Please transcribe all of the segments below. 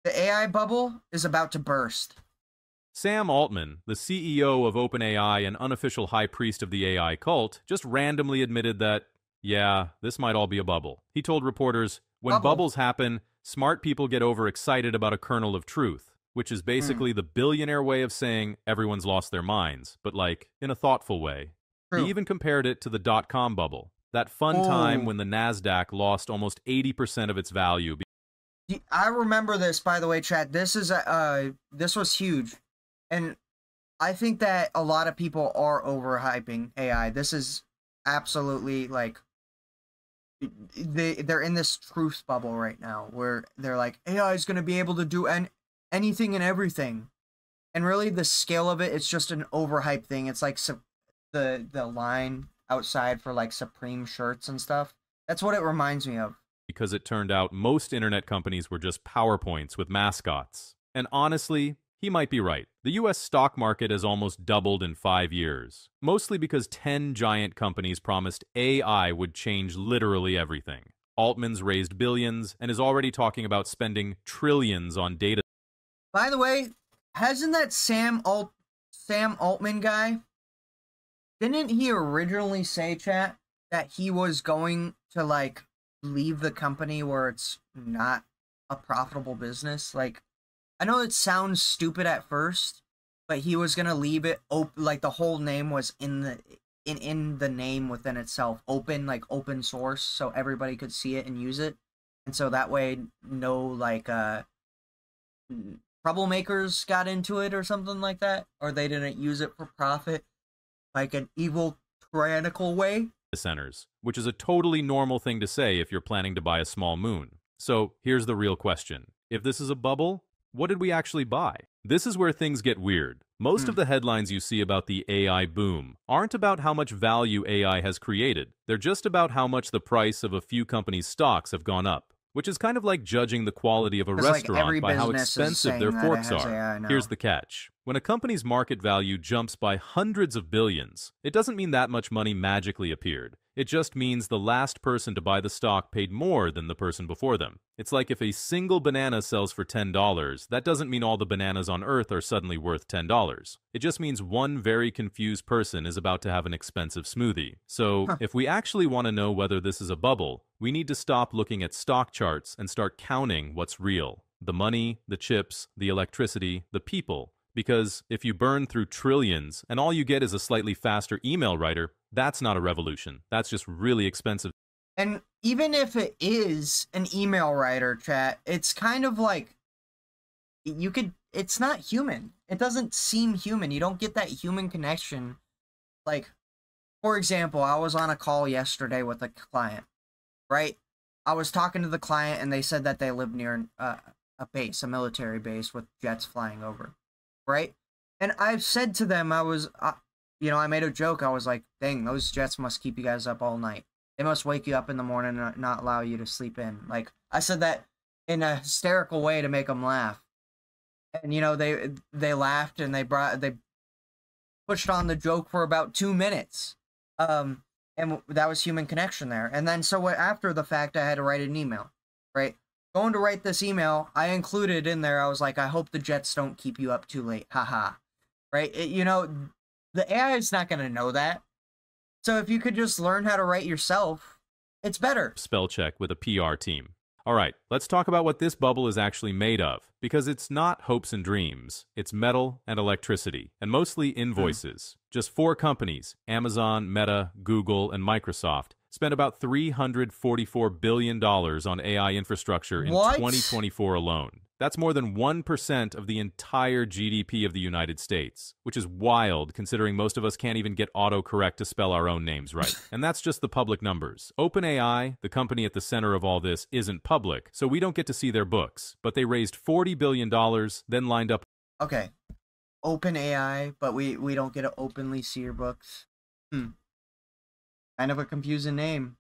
The AI bubble is about to burst. Sam Altman, the CEO of OpenAI and unofficial high priest of the AI cult, just randomly admitted that, yeah, this might all be a bubble. He told reporters, when Bubble. bubbles happen, smart people get overexcited about a kernel of truth, which is Hmm. basically the billionaire way of saying everyone's lost their minds, but like, in a thoughtful way. He True. even compared it to the dot-com bubble, that fun time Oh, when the NASDAQ lost almost 80% of its value. I remember this, by the way, Chad. This was huge, and I think that a lot of people are overhyping AI. This is absolutely like they're in this truth bubble right now where they're like AI is going to be able to do anything and everything, and really the scale of it, it's just an overhyped thing. It's like the line outside for like Supreme shirts and stuff. That's what it reminds me of. Because it turned out most internet companies were just PowerPoints with mascots. And honestly, he might be right. The US stock market has almost doubled in 5 years, mostly because 10 giant companies promised AI would change literally everything. Altman's raised billions and is already talking about spending trillions on data. By the way, hasn't that Sam Altman guy? Didn't he originally say, chat, that he was going to like leave the company where it's not a profitable business? Like, I know it sounds stupid at first, but he was gonna leave it open. Like the whole name was in the name within itself, open, like open source, so everybody could see it and use it, and so that way no like troublemakers got into it or something like that, or they didn't use it for profit, like an evil tyrannical way. Centers, which is a totally normal thing to say if you're planning to buy a small moon. So here's the real question. If this is a bubble, what did we actually buy? This is where things get weird. Most Hmm. of the headlines you see about the AI boom aren't about how much value AI has created. They're just about how much the price of a few companies' stocks have gone up, which is kind of like judging the quality of a Because like restaurant every by how business is expensive their saying that it forks has are. AI Here's now. the catch. When a company's market value jumps by hundreds of billions, it doesn't mean that much money magically appeared. It just means the last person to buy the stock paid more than the person before them. It's like if a single banana sells for $10, that doesn't mean all the bananas on Earth are suddenly worth $10. It just means one very confused person is about to have an expensive smoothie. So, Huh. if we actually want to know whether this is a bubble, we need to stop looking at stock charts and start counting what's real. The money, the chips, the electricity, the people. Because if you burn through trillions and all you get is a slightly faster email writer, that's not a revolution. That's just really expensive. And even if it is an email writer, chat, it's kind of like you could. It's not human. It doesn't seem human. You don't get that human connection. Like, for example, I was on a call yesterday with a client, right? I was talking to the client, and they said that they live near a base, a military base with jets flying over, right? And I've said to them, I made a joke. I was like, dang, those jets must keep you guys up all night. They must wake you up in the morning and not allow you to sleep in. Like, I said that in a hysterical way to make them laugh. And, they laughed and they pushed on the joke for about 2 minutes. And that was human connection there. And then so after the fact, I had to write an email, right? Going to write this email, I included in there. I was like, I hope the Jets don't keep you up too late, haha. Right? The AI is not going to know that. So if you could just learn how to write yourself, it's better. Spell check with a PR team. All right, let's talk about what this bubble is actually made of, because it's not hopes and dreams. It's metal and electricity, and mostly Hmm. invoices. Just four companies, Amazon, Meta, Google, and Microsoft, spent about $344 billion on AI infrastructure in What? 2024 alone. That's more than 1% of the entire GDP of the United States, which is wild considering most of us can't even get autocorrect to spell our own names right. And that's just the public numbers. OpenAI, the company at the center of all this, isn't public, so we don't get to see their books. But they raised $40 billion, then lined up. Okay. Open AI, but we don't get to openly see your books. Hmm. Kind of a confusing name.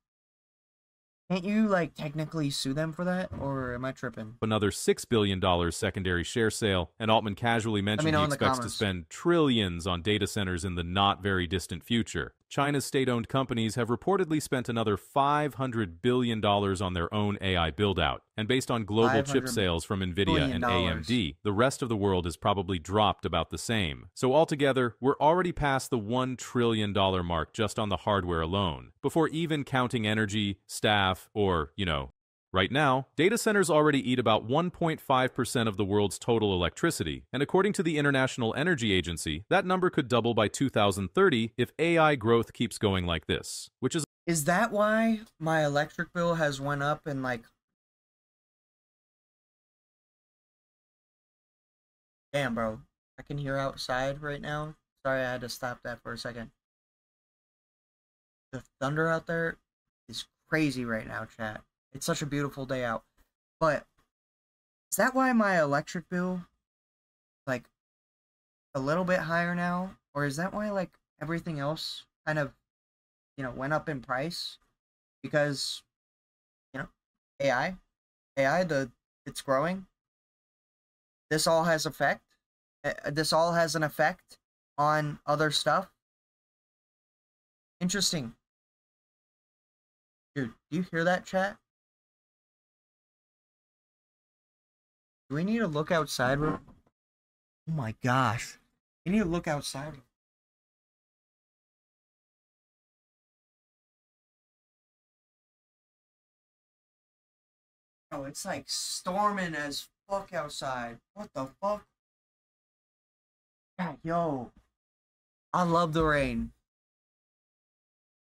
Can't you, like, technically sue them for that? Or am I tripping? Another $6 billion secondary share sale, and Altman casually Let me mentioned know he in the expects to comments. spend trillions on data centers in the not very distant future. China's state-owned companies have reportedly spent another $500 billion on their own AI build-out, and based on global chip $500 sales from NVIDIA billion. and AMD, the rest of the world has probably dropped about the same. So altogether, we're already past the $1 trillion mark just on the hardware alone, before even counting energy, staff, or, right now, data centers already eat about 1.5% of the world's total electricity, and according to the International Energy Agency, that number could double by 2030 if AI growth keeps going like this, which is... Is that why my electric bill has went up and, like... Damn, bro. I can hear outside right now. Sorry, I had to stop that for a second. The thunder out there is crazy right now, chat. It's such a beautiful day out. But is that why my electric bill, like, a little bit higher now? Or is that why, like, everything else kind of, went up in price? Because, AI, it's growing. This all has effect. This all has an effect on other stuff. Interesting. Dude, do you hear that, chat? Do we need to look outside? Oh my gosh. We need to look outside. Oh, it's like storming as fuck outside. What the fuck? God, yo. I love the rain.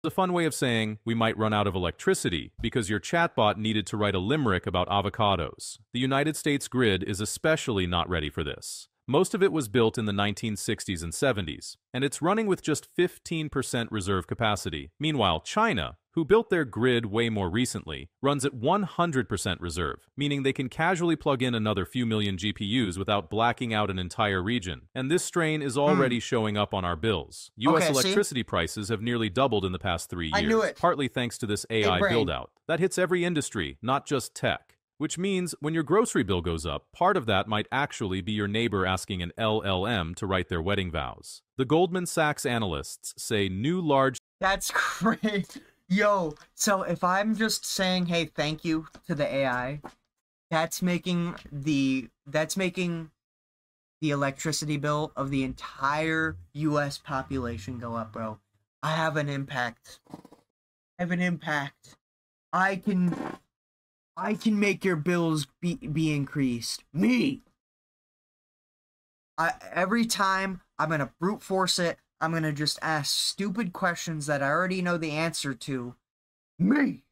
a fun way of saying we might run out of electricity because your chatbot needed to write a limerick about avocados. The United States grid is especially not ready for this. Most of it was built in the 1960s and 70s, and it's running with just 15% reserve capacity. Meanwhile, China, who built their grid way more recently, runs at 100% reserve, meaning they can casually plug in another few million GPUs without blacking out an entire region. And this strain is already showing up on our bills. US electricity prices have nearly doubled in the past 3 years, I knew it. partly thanks to this AI build-out. That hits every industry, not just tech. Which means when your grocery bill goes up, part of that might actually be your neighbor asking an LLM to write their wedding vows. The Goldman Sachs analysts say new large... That's great. Yo, so if I'm just saying, hey, thank you to the AI, that's making the electricity bill of the entire US population go up, bro. I have an impact. I can make your bills be increased. Me! Every time, I'm gonna brute force it. I'm gonna just ask stupid questions that I already know the answer to. Me!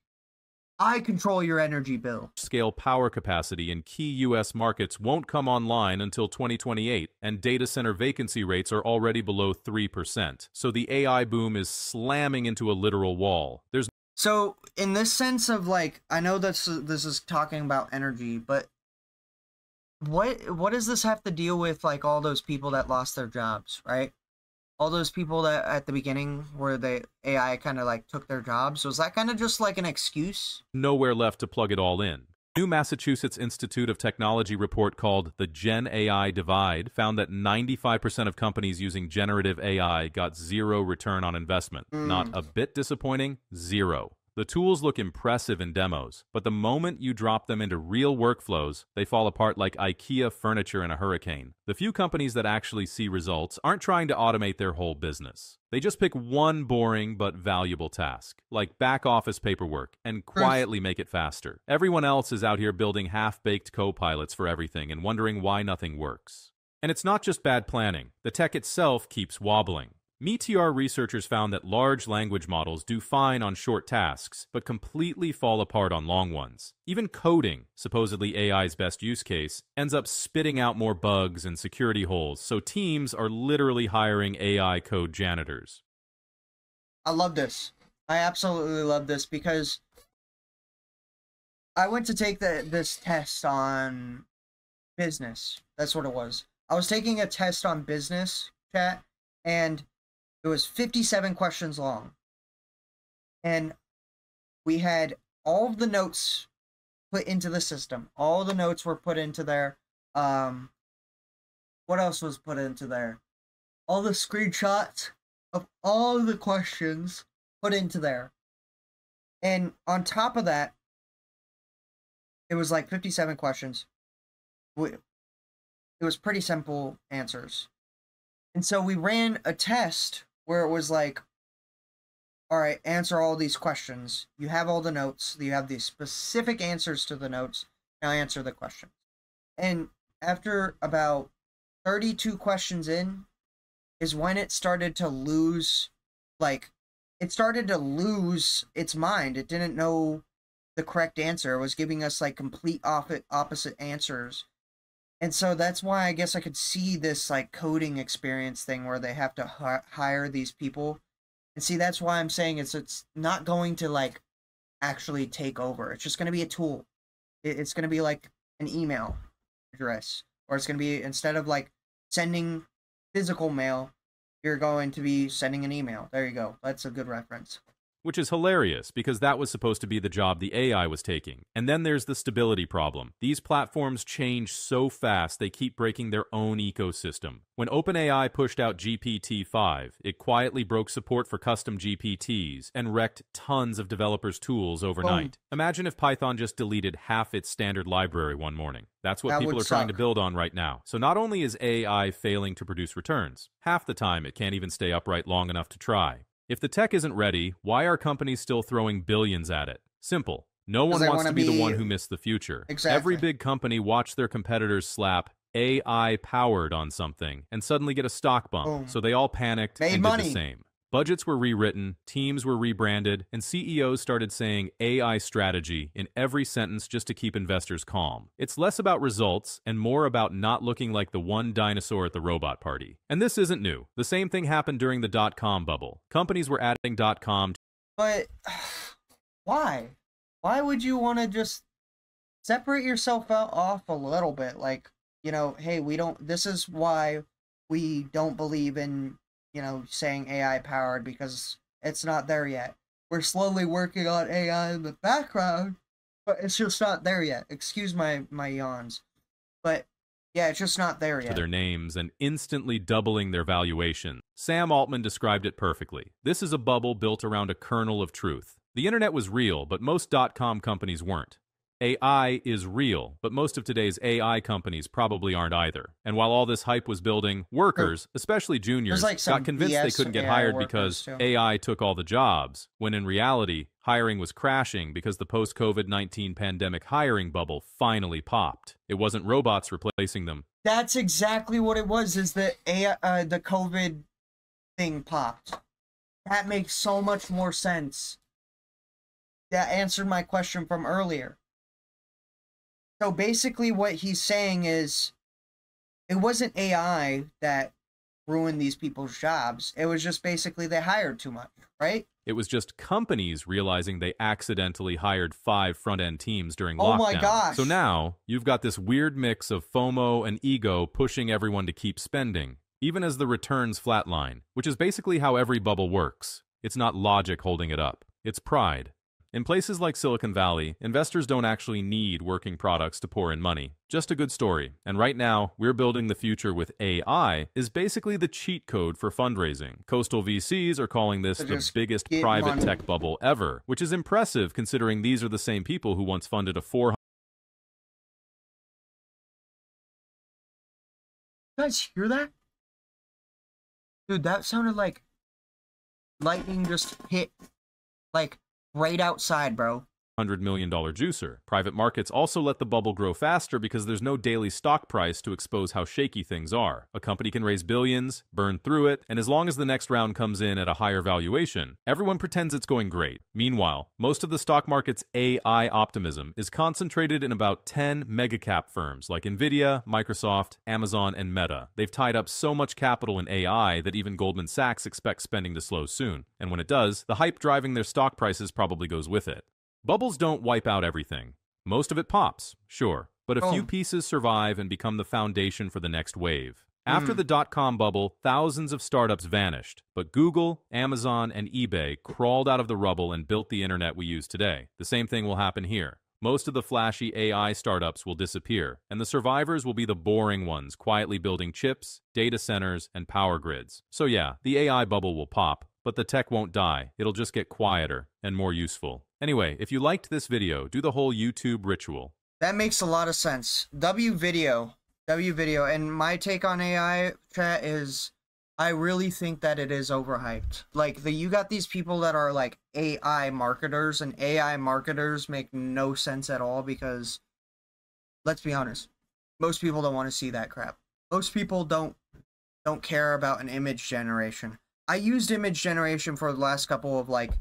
I control your energy bill. Scale power capacity in key U.S. markets won't come online until 2028, and data center vacancy rates are already below 3%. So the AI boom is slamming into a literal wall. So, in this sense of, like, I know this is talking about energy, but what does this have to deal with, like, all those people that lost their jobs, right? All those people that at the beginning where the AI kind of, like, took their jobs, was that kind of just, like, an excuse? Nowhere left to plug it all in. New Massachusetts Institute of Technology report called The Gen AI Divide found that 95% of companies using generative AI got zero return on investment. Not a bit disappointing, zero. The tools look impressive in demos, but the moment you drop them into real workflows, they fall apart like IKEA furniture in a hurricane. The few companies that actually see results aren't trying to automate their whole business. They just pick one boring but valuable task, like back-office paperwork, and quietly make it faster. Everyone else is out here building half-baked co-pilots for everything and wondering why nothing works. And it's not just bad planning. The tech itself keeps wobbling. Meteor researchers found that large language models do fine on short tasks, but completely fall apart on long ones. Even coding, supposedly AI's best use case, ends up spitting out more bugs and security holes, so teams are literally hiring AI code janitors. I love this. I absolutely love this because I went to take this test on business. That's what it was. I was taking a test on business, chat, and it was 57 questions long. And we had all of the notes put into the system. All the notes were put into there. What else was put into there? All the screenshots of all the questions put into there. And on top of that, it was like 57 questions. It was pretty simple answers. And so we ran a test where it was like, all right, answer all these questions. You have all the notes. You have the specific answers to the notes. Now answer the questions. And after about 32 questions in is when it started to lose, it started to lose its mind. It didn't know the correct answer. It was giving us like complete opposite answers. And so that's why I guess I could see this like coding experience thing where they have to hire these people. And see, that's why I'm saying it's not going to like actually take over. It's just going to be a tool. It's going to be like an email address, or it's going to be, instead of like sending physical mail, you're going to be sending an email. There you go. That's a good reference. Which is hilarious, because that was supposed to be the job the AI was taking. And then there's the stability problem. These platforms change so fast, they keep breaking their own ecosystem. When OpenAI pushed out GPT-5, it quietly broke support for custom GPTs and wrecked tons of developers' tools overnight. Imagine if Python just deleted half its standard library one morning. That's what people are trying to build on right now. So not only is AI failing to produce returns, half the time it can't even stay upright long enough to try. If the tech isn't ready, why are companies still throwing billions at it? Simple. No one wants to be the one who missed the future. Exactly. Every big company watched their competitors slap AI powered on something and suddenly get a stock bump. So they all panicked and did the same. Budgets were rewritten, teams were rebranded, and CEOs started saying AI strategy in every sentence just to keep investors calm. It's less about results and more about not looking like the one dinosaur at the robot party. And this isn't new. The same thing happened during the dot-com bubble. Companies were adding .com. But why? Why would you want to just separate yourself off a little bit? Like, you know, hey, this is why we don't believe in, you know, saying AI powered, because it's not there yet. We're slowly working on AI in the background, but it's just not there yet. Excuse my yawns. But yeah, it's just not there yet. To their names and instantly doubling their valuation. Sam Altman described it perfectly. This is a bubble built around a kernel of truth. The internet was real, but most .com companies weren't. AI is real, but most of today's AI companies probably aren't either. And while all this hype was building, workers, especially juniors, got convinced they couldn't get hired because AI took all the jobs, when in reality, hiring was crashing because the post-COVID-19 pandemic hiring bubble finally popped. It wasn't robots replacing them. That's exactly what it was, is that AI, the COVID thing popped. That makes so much more sense. That answered my question from earlier. So basically what he's saying is, it wasn't AI that ruined these people's jobs. It was just basically they hired too much, right? It was just companies realizing they accidentally hired 5 front-end teams during lockdown. Oh my gosh. So now, you've got this weird mix of FOMO and ego pushing everyone to keep spending, even as the returns flatline, which is basically how every bubble works. It's not logic holding it up. It's pride. In places like Silicon Valley, investors don't actually need working products to pour in money. Just a good story. And right now, we're building the future with AI is basically the cheat code for fundraising. Coastal VCs are calling this the biggest private tech bubble ever, which is impressive considering these are the same people who once funded a $400. You guys hear that? Dude, that sounded like lightning just hit, like, right outside, bro. $100 million juicer. Private markets also let the bubble grow faster because there's no daily stock price to expose how shaky things are. A company can raise billions, burn through it, and as long as the next round comes in at a higher valuation, everyone pretends it's going great. Meanwhile, most of the stock market's AI optimism is concentrated in about 10 megacap firms like Nvidia, Microsoft, Amazon, and Meta. They've tied up so much capital in AI that even Goldman Sachs expects spending to slow soon. And when it does, the hype driving their stock prices probably goes with it. Bubbles don't wipe out everything. Most of it pops, sure, but a few pieces survive and become the foundation for the next wave. After the dot-com bubble, thousands of startups vanished, but Google, Amazon, and eBay crawled out of the rubble and built the internet we use today. The same thing will happen here. Most of the flashy AI startups will disappear, and the survivors will be the boring ones, quietly building chips, data centers, and power grids. So yeah, the AI bubble will pop, but the tech won't die. It'll just get quieter and more useful. Anyway, if you liked this video, do the whole YouTube ritual. That makes a lot of sense. W video, and my take on AI, chat, is I really think that it is overhyped. Like, you got these people that are like AI marketers, and AI marketers make no sense at all because, let's be honest, most people don't want to see that crap. Most people don't care about an image generation. I used image generation for the last couple of like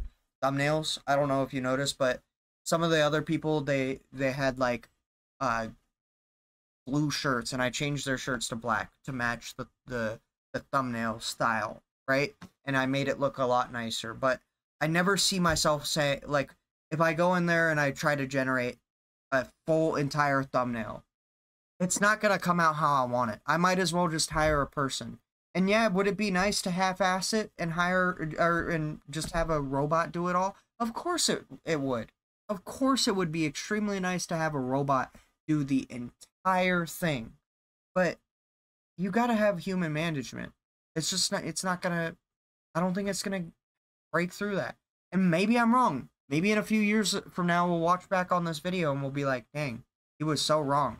thumbnails. I don't know if you noticed, but some of the other people, they had like blue shirts, and I changed their shirts to black to match the thumbnail style, right? And I made it look a lot nicer. But I never see myself say, like, if I go in there and I try to generate a full entire thumbnail, it's not gonna come out how I want it. I might as well just hire a person. And yeah, would it be nice to half-ass it and and just have a robot do it all? Of course it would. Of course it would be extremely nice to have a robot do the entire thing. But you gotta have human management. It's not gonna, I don't think it's gonna break through that. And maybe I'm wrong. Maybe in a few years from now, we'll watch back on this video and we'll be like, dang, he was so wrong.